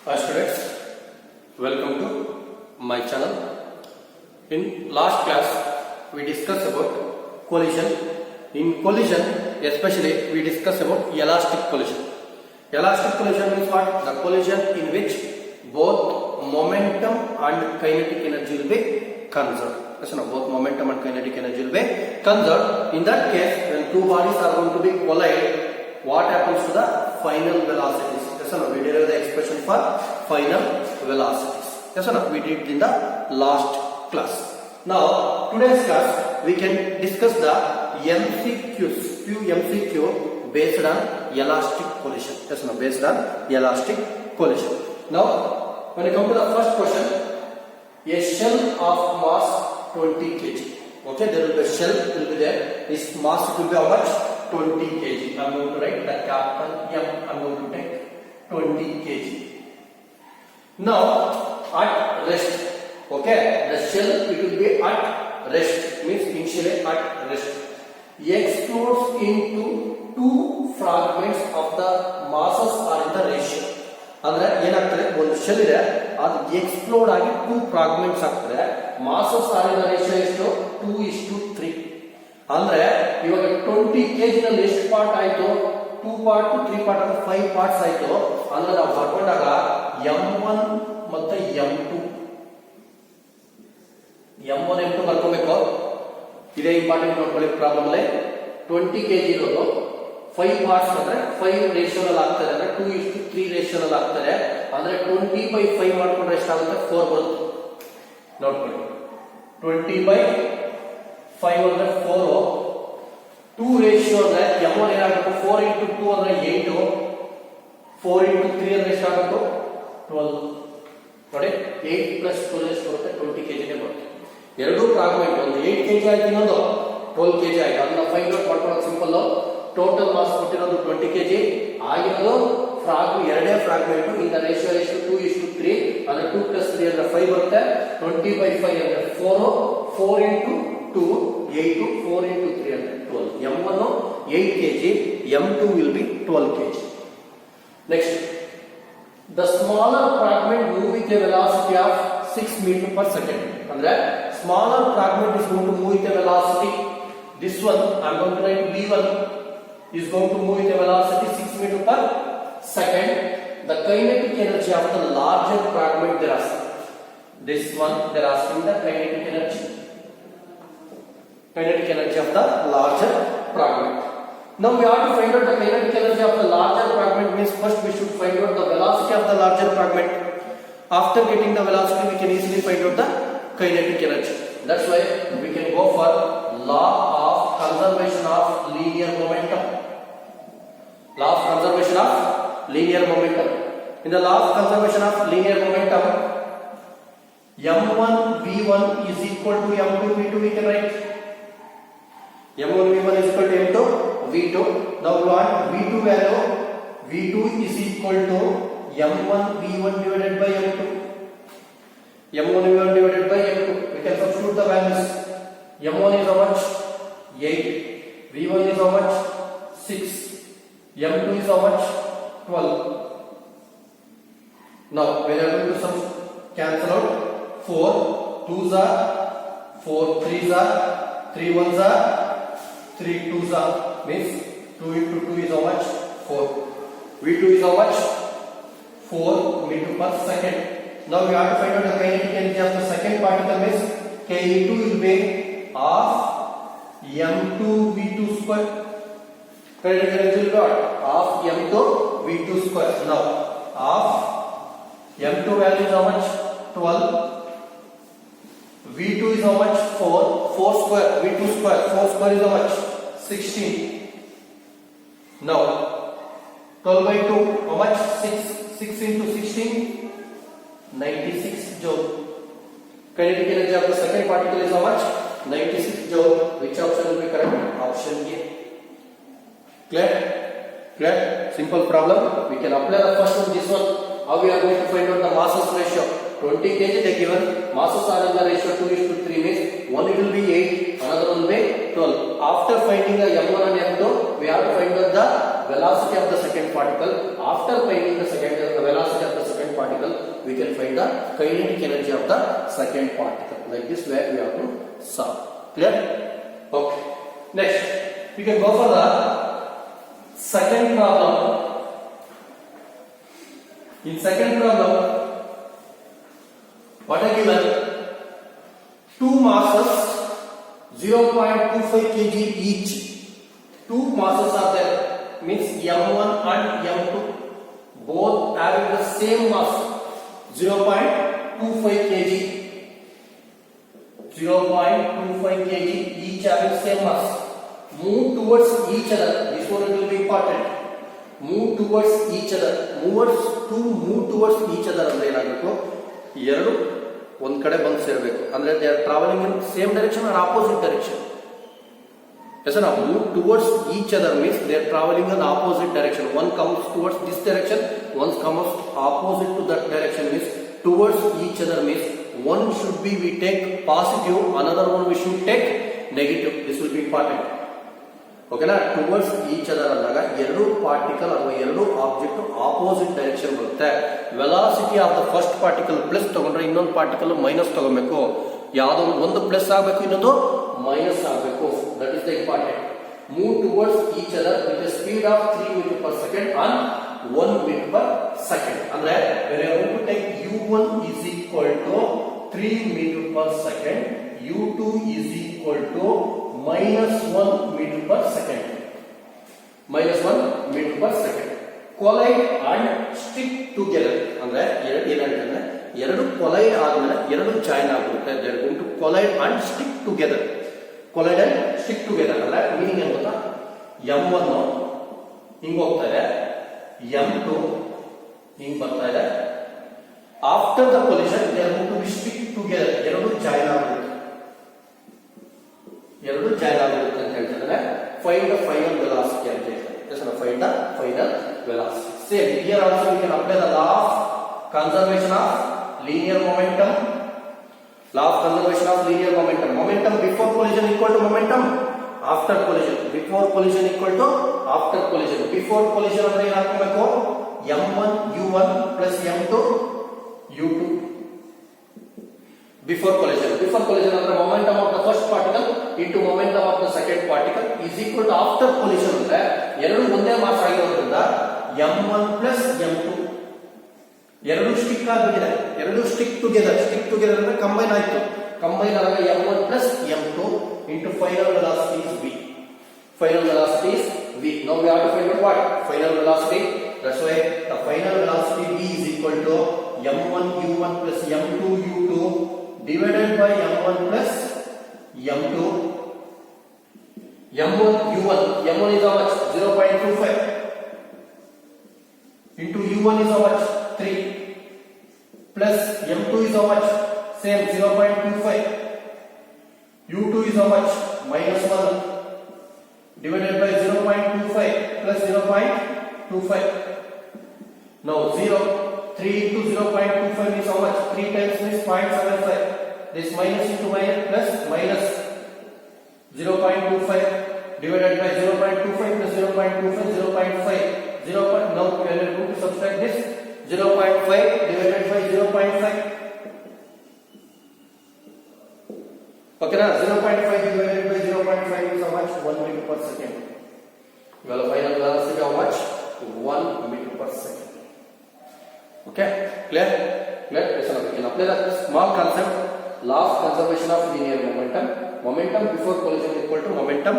Hi students, welcome to my channel. In last class, we discussed about collision. In collision, especially we discussed about elastic collision. Elastic collision means what? The collision in which both momentum and kinetic energy will be conserved. Both momentum and kinetic energy will be conserved. In that case, when two bodies are going to be collide, what happens to the final velocities? We derive the expression for final velocities. Yes or no? We did in the last class. Now, today's class we can discuss the MCQs, few MCQ based on elastic collision. Yes or no? Based on elastic collision. Now, when you come to the first question, a shell of mass 20 kg. Okay, there will be a shell will be there. Its mass will be how much? 20 kg. I am going to write the capital M. I am going to take 20 kg. Now at rest, okay, the shell it will be at rest, means initially at rest, explodes into two fragments of the masses are in the ratio. ಅಂದ್ರೆ ಏನಾಗ್ತದೆ, ಒಂದು shell ಇದೆ, ಅದು explode ಆಗಿ two fragments ಆಗ್ತದೆ. Masses are in the ratio ಎಷ್ಟು? 2:3. ಅಂದ್ರೆ ಇವಾಗ 20 kg ನಲ್ಲಿ ಎಷ್ಟು ಪಾರ್ಟ್ ಆಯ್ತು? 2 ಪಾರ್ಟ್ 3 ಪಾರ್ಟ್ ಅಂದ್ರೆ 5 ಪಾರ್ಟ್ಸ್ ಆಯ್ತು. ಅಂದ್ರೆ ನಾವು ಬರ್ಕೊಂಡಾಗ m1 ಮತ್ತೆ m2 m1 ಬರ್ಕೋಬೇಕು. ಇದೇ ಇಂಪಾರ್ಟೆಂಟ್ ನೋಡ್ಕೊಳ್ಳಿ ಪ್ರಾಬ್ಲಮ್ ಅಲ್ಲಿ. 20 kg ಇರೋದು 5 ಪಾರ್ಟ್ಸ್ ಅಂದ್ರೆ 5 ರೇಷಿಯೋನಲ್ಲಿ ಆಗ್ತದೆ, ಅಂದ್ರೆ 2:3 ರೇಷಿಯೋನಲ್ಲಿ ಆಗ್ತದೆ. ಅಂದ್ರೆ 20/5 ಮಾಡ್ಕೊಂಡ್ರೆ ಎಷ್ಟಾಗುತ್ತೆ? 4 ಬರುತ್ತೆ. ನೋಡ್ಕೊಳ್ಳಿ, 20/5 ಅಂದ್ರೆ 4. 2 ರೇಷಿಯೋ ಅಂದ್ರೆ m1 ಏನಾಗುತ್ತೆ? 4:2 ಅಂದ್ರೆ 8. 4:3 ಅಂದ್ರೆ ಎಷ್ಟಾಗುತ್ತೆ? 12. ನೋಡಿ, 8 + 12 ಎಷ್ಟು ಬರುತ್ತೆ? 20 kg ನೇ ಬರುತ್ತೆ. ಎರಡು ಫ್ರಾಗ್ಮೆಂಟ್, ಒಂದು 8 kg ಆಯ್ತು, ಇನ್ನೊಂದು 12 kg ಆಯ್ತು. ಅದನ್ನ ಫೈಂಡ್ ಔಟ್ ಮಾಡ್ಕೊಳ್ಳೋದು ಸಿಂಪಲ್. ಟೋಟಲ್ ಮಾಸ್ ಕೊಟ್ಟಿರೋದು 20 kg ಆಗಿರೋದು ಎರಡೇ ಫ್ರಾಗ್ಮೆಂಟ್. ಇಂದ ರೇಷಿಯೋ ಎಷ್ಟು? 2:3. ಅಂದ್ರೆ 2 + 3 ಅಂದ್ರೆ 5 ಬರುತ್ತೆ. 20/5 ಅಂದ್ರೆ 4. 4:2 8. 4:3 ಅಂದ್ರೆ 12. m1 8 kg, m2 will be 12 kg. Next, the smaller fragment move with a velocity of 6 meter per second. ಅಂದ್ರೆ smaller fragment is going to move with a velocity. This one I am going to write v1 is going to move with a velocity 6 meter per second. The kinetic energy of the larger fragment they are asking. This one they are asking the kinetic energy. Kinetic energy of the larger fragment. Now we have to find out the kinetic energy of the larger fragment. Means first we should find out the velocity of the larger fragment. After getting the velocity, we can easily find out the kinetic energy. That's why we can go for law of conservation of linear momentum. Law of conservation of linear momentum. In the law of conservation of linear momentum, m1 v1 is equal to m2 v2. We can write m1 v1 is equal to m2 v2. Now we want v2 value. v2 is equal to m1 v1 divided by m2. m1 v1 divided by m2. We can substitute the values. m1 is how much? 8. v1 is how much? 6. m2 is how much? 12. Now we are going to some cancel out. 4 2s are 4 3s are 3 1s are 3 2s are, means 2 into 2 is how much? 4. v2 is how much? 4 meter per second. Now we have to find out the kinetic energy of the second particle. Means K2 will be half m2 v2 square. Kinetic energy will be what? Half m2 v2 square. Now half m2 value is how much? 12. v2 is how much? 4. 4 square, v2 square, 4 square is how much? 16. Now 12/2 how much? 6. 6 into 16, 96 joule. Kinetic energy of the second particle is how much? 96 joule. Which option will be correct? Option A. Clear? Clear? Simple problem. We can apply the first one, this one. How we are going to find out the masses ratio? 20 kg they given. Masses are in the ratio 2:3, means one it will be 8, another one will be 12. After finding the m1 and m2, we have to find out the velocity of the second particle. After finding the velocity of the second particle, we can find the kinetic energy of the second particle. Like this way we have to solve. Clear? Okay. Next, we can go for the second problem. In second problem, what are given? Two masses 0.25 kg each. Two masses are there, means M1 and M2, both having the same mass 0.25 kg. 0.25 kg each having same mass. Move towards each other. This one will be important. Move towards each other. Move towards each other ಅಂದ್ರೆ ಏನಾಗಬೇಕು? ಎರಡು ಒಂದ್ ಕಡೆ ಬಂದು ಸೇರಬೇಕು. ಅಂದ್ರೆ they are traveling in same direction or opposite direction. Yes, now move towards each other means they are traveling in the opposite direction. One comes towards this direction, one comes opposite to that direction. Means towards each other means one should be we take positive, another one we should take negative. This will be important. Okay na? Towards each other andaga ಎರಡು particle ಅಥವಾ ಎರಡು object opposite direction ಬರುತ್ತೆ. Velocity of the first particle plus ತಗೊಂಡ್ರೆ ಇನ್ನೊಂದು particle minus ತಗೋಬೇಕು. ಯಾವುದೋ ಒಂದು plus ಆಗಬೇಕು, ಇನ್ನೊಂದು ಮೈನಸ್ ಆಗಬೇಕು. That is the important. Move towards each other with the speed of 3 metre per second and 1 metre per second. ಅಂದ್ರೆ when you have to take u1 is equal to 3 meter per second, u2 is equal to minus 1 meter per second. Minus 1 meter per second. Collide and stick together. ಅಂದ್ರೆ ಏನಾಗುತ್ತೆ? ಎರಡು collide ಆದ್ಮೇಲೆ ಎರಡು join ಆಗುತ್ತೆ. They are going to collide and stick together. Collide and stick together ಅಂದ್ರೆ meaning ಏನು ಗೊತ್ತಾ? M1 ಹಿಂಗ್ ಹೋಗ್ತಾ ಇದೆ, M2 ಹಿಂಗ್ ಬರ್ತಾ ಇದೆ. After the collision they are going to be stick together. ಎರಡು ಜಾಯಿನ್ ಆಗುತ್ತೆ. ಎರಡು ಜಾಯಿನ್ ಆಗುತ್ತೆ ಅಂತ ಹೇಳ್ತಾರೆ. Find the final velocity ಅಂತ ಹೇಳ್ತಾರೆ. Yes, find the final velocity. Same here also we can apply the law of conservation of linear momentum. Law of conservation of linear momentum. Momentum before collision equal to momentum after collision. Before collision equal to after collision. Before collision ಅಂದ್ರೆ ಏನು ಹಾಕಬೇಕು? M1 U1 plus M2 U2. Before collision ಅಂದ್ರೆ momentum of the first particle into momentum of the second particle is equal to after collision ಅಂದ್ರೆ ಎರಡು ಒಂದೇ mass ಆಗಿರೋದ್ರಿಂದ M1 plus M2 ಎರಡು stick ಆಗಿದೆ. ಎರಡು ಸ್ಟಿಕ್ ಟುಗೆದರ್ ಅಂದ್ರೆ ಕಂಬೈನ್ ಆಯ್ತು. ಕಂಬೈನ್ ಆದಾಗ M1 plus M2 into final velocity is V. Final velocity is V. Now we have to find out what? Final velocity. That's why the final velocity V is equal to M1 U1 plus M2 U2 divided by M1 plus M2. M1 is how much? 0.25 into U1 is how much? 3 plus M2 is how much? Same 0.25. U2 is how much? Minus 1 divided by 0.25 plus 0.25. Now 3 into 0.25 is how much? 3 times means 0.75. This minus into minus plus minus 0.25 divided by 0.25 plus 0.25 0.5. Now we are going to subtract this. 0.5 divided by 0.5. Okay, now 0.5 divided by 0.5 is how much? 1 meter per second. Well, final velocity how much? 1 meter per second. Okay, clear? Yes, we can apply the small concept, law of conservation of linear momentum. Momentum before collision equal to momentum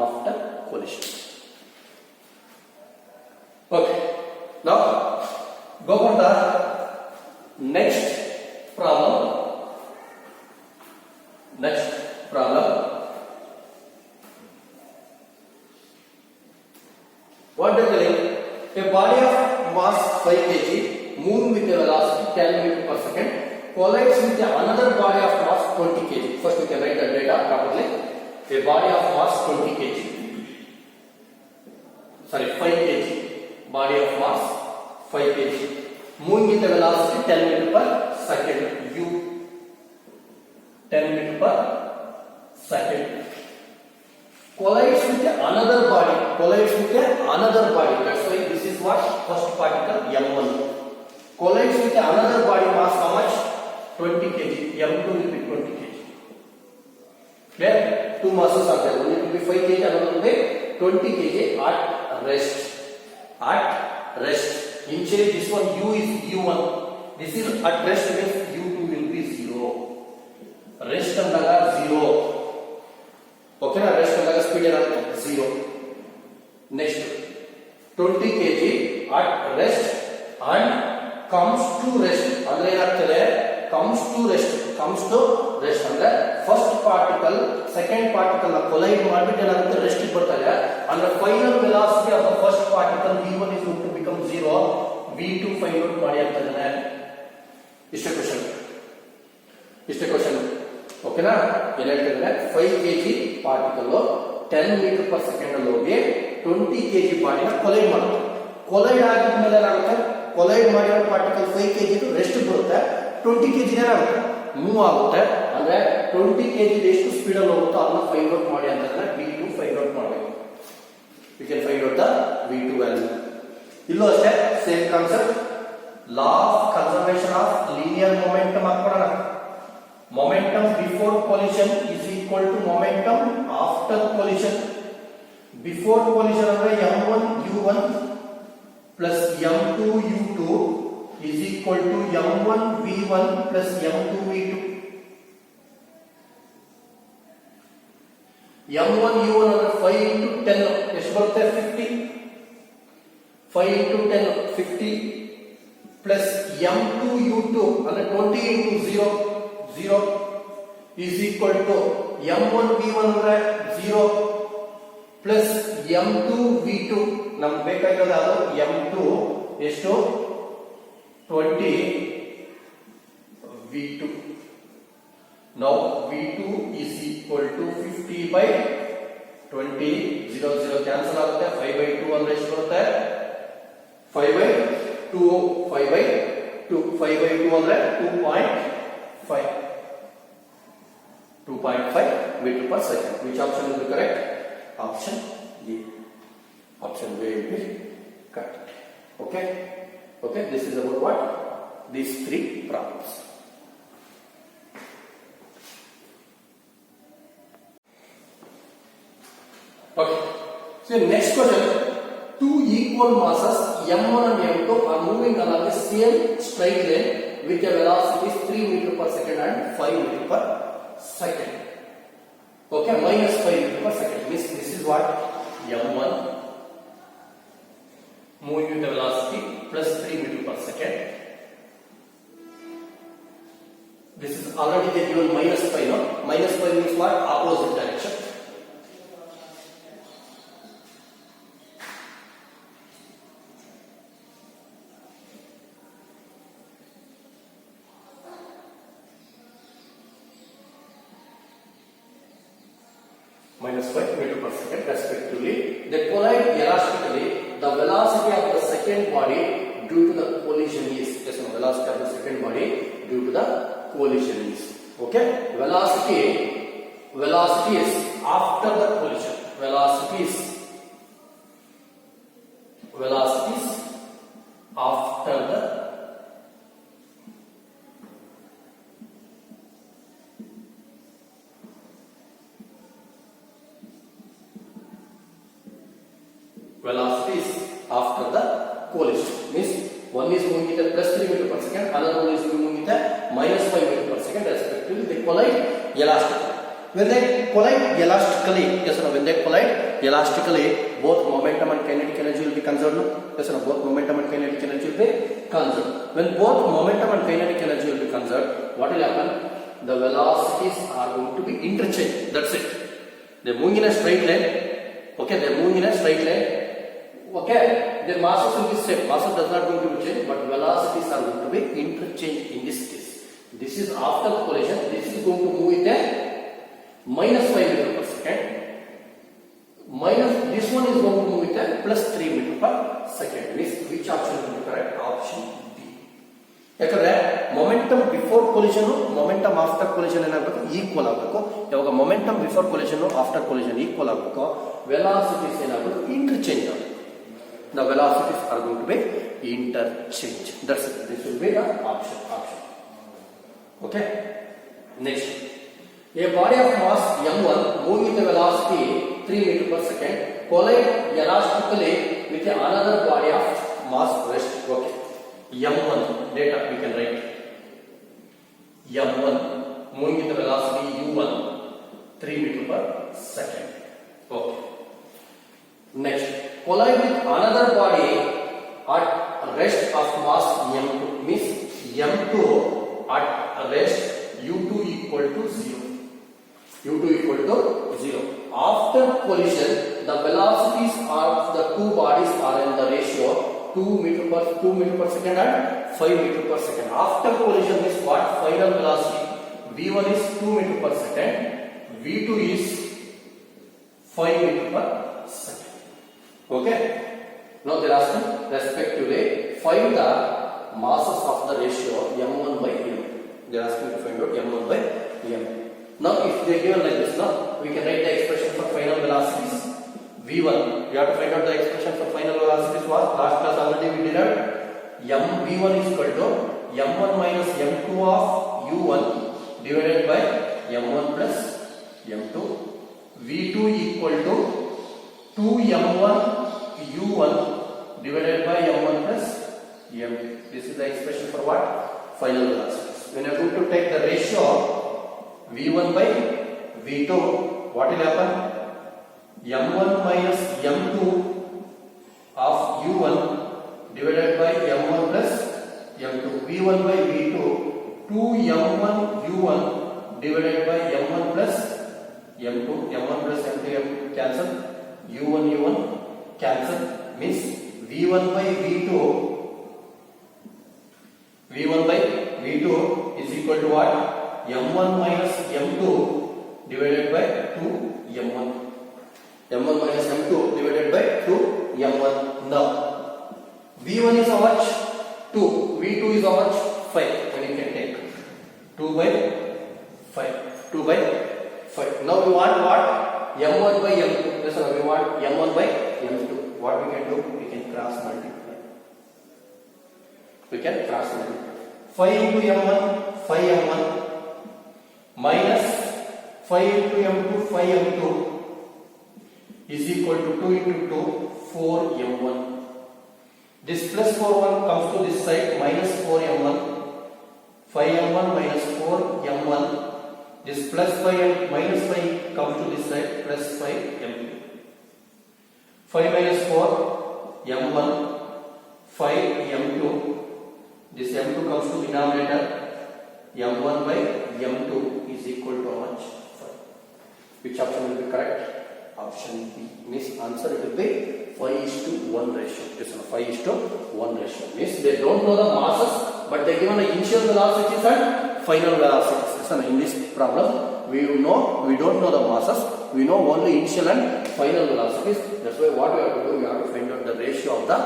after collision. Okay, now go for the next problem. What they are telling? A body of mass 5 kg moving with a velocity 10 meter per second collides with another body of mass 20 kg. First we can write the data properly. A body of mass 20 kg. 5 kg. Body of mass 5 kg. Moving with a velocity 10 meter per second. U. 10 meter per second. collides with another body. Collides with another body. That's why this is what first particle m1. Collides with another body mass how much? 20 kg. m2 will be 20 kg. Clear? Two masses are there. One will be 5 kg, another will be 20 kg at rest. At rest. Initially this one u is u1. This is at rest means u2 will be 0. Rest andaga 0. Okay na? Rest andaga speed ಏನಂತ 0. Next 20 kg at rest and comes to rest. ಅಂದ್ರೆ ಏನಾಗ್ತದೆ? comes to rest ಅಂದ್ರೆ first particle second particle ನ collide ಮಾಡಿಬಿಟ್ಟು ಏನಾಗುತ್ತೆ rest ಗೆ ಬರ್ತಾರೆ. ಅಂದ್ರೆ final velocity of the first particle v1 is going to become 0, v2 find out ಮಾಡಿ ಅಂತ ಇದ್ದಾನೆ. ಇಷ್ಟೇ ಕ್ವೆಶ್ಚನ್ ಓಕೆನಾ? ಏನ್ ಹೇಳ್ತಿದ್ದಾರೆ? 5 kg particle 10 metre per second ಅಲ್ಲಿ ಹೋಗಿ 20 kg ಬಾಡಿನ ಕೊಲೈಡ್ ಮಾಡುತ್ತೆ. ಕೊಲೈಡ್ ಆಗಿದ್ಮೇಲೆ ಏನಾಗುತ್ತೆ? ಕೊಲೈಡ್ ಮಾಡಿರೋ ಪಾರ್ಟಿಕಲ್ 5 kg ರೆಸ್ಟ್ ಬರುತ್ತೆ, 20 kg ಏನಾಗುತ್ತೆ? ಮೂವ್ ಆಗುತ್ತೆ. ಅಂದ್ರೆ 20 kg ಎಷ್ಟು ಸ್ಪೀಡ್ ಅಲ್ಲಿ ಹೋಗುತ್ತೋ ಅದನ್ನ ಫೈಂಡ್ ಔಟ್ ಮಾಡಿ ಅಂತಂದ್ರೆ v2 ಫೈಂಡ್ ಔಟ್ ಮಾಡಬೇಕು. You can find out the v2 value. ಇಲ್ಲೂ ಅಷ್ಟೇ same concept. Law of conservation of linear momentum ಹಾಕೋಣ. Momentum before collision is equal to momentum after collision. Before collision ಅಂದ್ರೆ m1 u1 plus m2 u2 is equal to m1 v1 plus m2 v2. m1 u1 ಅಂದ್ರೆ 5 into 10 ಎಷ್ಟು ಬರುತ್ತೆ? 50. 5 into 10 50 plus m2 u2 ಅಂದ್ರೆ 20 into 0 is equal to m1 v1 ಅಂದ್ರೆ 0 plus m2 v2. ನಮ್ಗೆ ಬೇಕಾಗಿರೋದು ಅದು m2 ಎಷ್ಟು? 20 v2. Now v2 is equal to 50 by 20. 0 cancel ಆಗುತ್ತೆ. 5 by 2 ಅಂದ್ರೆ ಎಷ್ಟು ಬರುತ್ತೆ? 5 by 2 ಅಂದ್ರೆ 2.5 meter per second. Which option will be correct? Option D. Option B will be correct. Okay. This is about what? These three problems. Okay. So next question. Two equal masses m1 and m2 are moving along the same straight line with a velocity is 3 meter per second and 5 meter per second. Okay, minus 5 meter per second. This is what? m1 moving with the velocity plus 3 meter per second. This is already they given minus 5, no? Minus 5 means what? Opposite direction. Minus 5 meter per second respectively. They collide elastically. The velocity of the second body due to the collision is velocity of the second body due to the collision is okay. Velocity is after the collision. Velocities after the velocities after the collision means one is moving at plus 3 meter per second, another one is moving at minus 5 meter per second respectively. They collide elastically. When they collide elastically, when they collide elastically, both momentum and kinetic energy will be conserved. Both momentum and kinetic energy will be conserved. When both momentum and kinetic energy will be conserved, what will happen? The velocities are going to be interchanged. That's it. They're moving in a straight line. Okay, they're moving in a straight line. Okay, their masses will be same. Masses does not going to be changed, but velocities are going to be interchanged in this case. This is after the collision. This is going to move with a minus 5 meter per second. This one is going to move with a plus 3 meter per second. Which option will be correct? Option D. Momentum before before collision momentum after collision ಏನಾಗಬೇಕು, equal ಆಗಬೇಕು. ಯಾವಾಗ momentum before collision after collision equal ಆಗಬೇಕು, velocities ಏನಾಗಬೇಕು, interchange ಆಗಬೇಕು. The velocities are going to be interchange. That's it. This will be the option. Okay. Next, a body of mass m1 moving with a velocity 3 meter per second collide elastically with another body of mass rest. Okay. m1 data we can write. m1 moving with a velocity u1 3 meter per second. Okay. Next, collide with another body at rest of mass m2, means m2 at rest u2 equal to 0. u2 equal to 0. After collision, the velocities of the two bodies are in the ratio 2 meter per second and 5 meter per second. After collision is what? Final velocity v1 is 2 meter per second, v2 is 5 meter per second. Okay. Now they are asking respectively find the masses of the ratio m1 by m. They are asking to find out m1 by m. Now if they given like this, now we can write the expression for final velocities. v1, we have to find out the expression for final velocities. Was last class already we derived. v1 is equal to m1 minus m2 of u1 divided by m1 plus m2. v2 equal to 2m1 u1 divided by m1 plus m. This is the expression for what? Final velocities. When you are going to take the ratio v1 by v2, what will happen? m1 minus m2 of u1 divided by m1 plus m2. v1 by v2, 2m1 u1 divided by m1 plus m2. m1 plus m2 cancel. u1 cancel, means v1 by v2 is equal to what? m1 minus m2 divided by 2m1. m1 minus m2 divided by 2m1. Now v1 is how much? 2. v2 is how much? 5. And you can take 2 by 5. 2 by 5. Now we want what? m1 by m2. Listen, we want m1 by m2. What we can do? We can cross multiply. 5 into m1, 5m1 minus 5 into m2, 5m2 is equal to 2 into 2, 4m1. This plus 4m1 comes to this side, minus 4m1. 5m1 minus 4m1. This plus 5 minus 5 comes to this side, plus 5m2. 5 minus 4 m1, 5 m2. This m2 comes to denominator. m1 by m2 is equal to how much? 5. Which option will be correct? Option B. Means answer it will be 5:1 ratio. This is 5:1 ratio. Means they don't know the masses, but they given the initial velocities and final velocities. Listen, in this problem, we don't know the masses. We know only initial and final velocities. That's why what we have to do, we have to find out the ratio of the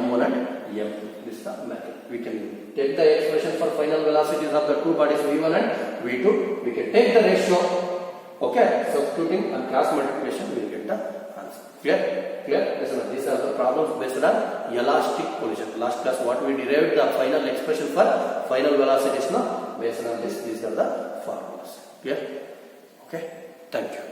m1 and m2. This is the method. We can take the expression for final velocities of the two bodies v1 and v2. We can take the ratio. Okay, substituting and cross multiplication, we will get the answer. Clear? Listen, these are the problems based on elastic collision. Last class, what we derived the final expression for final velocities now. Based on this, these are the formulas. Clear? Okay. Thank you.